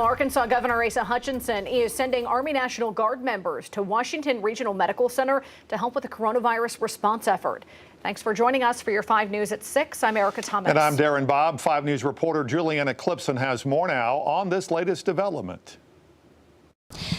Arkansas Governor Asa Hutchinson is sending Army National Guard members to Washington Regional Medical Center to help with the coronavirus response effort. Thanks for joining us for your 5 News at 6. I'm Erica Thomas. And I'm Darren Bobb. 5 News reporter Juliana Clipson has more now on this latest development.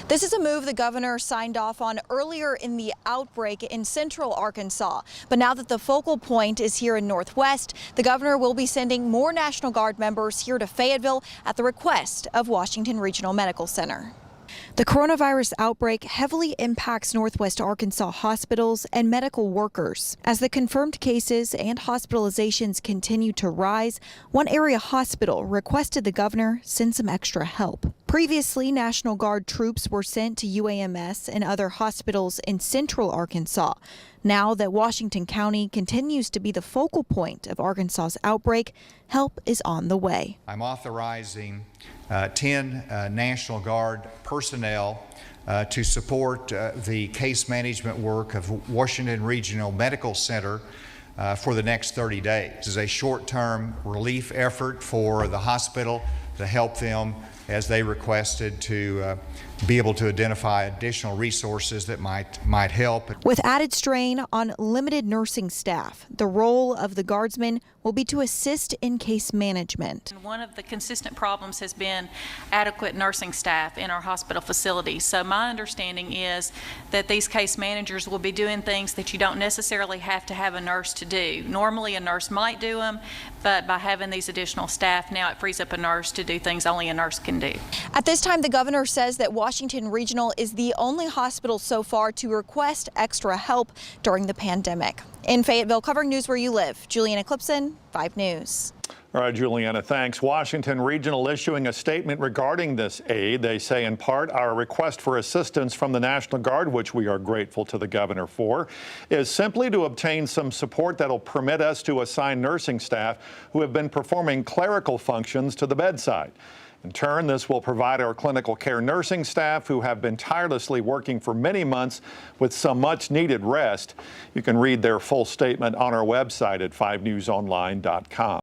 This is a move the governor signed off on earlier in the outbreak in central Arkansas. But now that the focal point is here in Northwest, the governor will be sending more National Guard members here to Fayetteville at the request of Washington Regional Medical Center. The coronavirus outbreak heavily impacts Northwest Arkansas hospitals and medical workers. As the confirmed cases and hospitalizations continue to rise, one area hospital requested the governor send some extra help. Previously, National Guard troops were sent to UAMS and other hospitals in central Arkansas. Now that Washington County continues to be the focal point of Arkansas's outbreak, help is on the way. I'm authorizing 10 National Guard personnel to support the case management work of Washington Regional Medical Center for the next 30 days. This is a short-term relief effort for the hospital to help them as they requested to be able to identify additional resources that might help. With added strain on limited nursing staff, the role of the guardsmen will be to assist in case management. One of the consistent problems has been adequate nursing staff in our hospital facilities. So my understanding is that these case managers will be doing things that you don't necessarily have to have a nurse to do. Normally a nurse might do them, but by having these additional staff, now it frees up a nurse to do things only a nurse can do. At this time, the governor says that Washington Regional is the only hospital so far to request extra help during the pandemic. In Fayetteville, covering news where you live, Juliana Clipson, 5 News. All right, Juliana, thanks. Washington Regional issuing a statement regarding this aid. They say, in part, our request for assistance from the National Guard, which we are grateful to the governor for, is simply to obtain some support that will permit us to assign nursing staff who have been performing clerical functions to the bedside. In turn, this will provide our clinical care nursing staff, who have been tirelessly working for many months, with some much needed rest. You can read their full statement on our website at 5newsonline.com.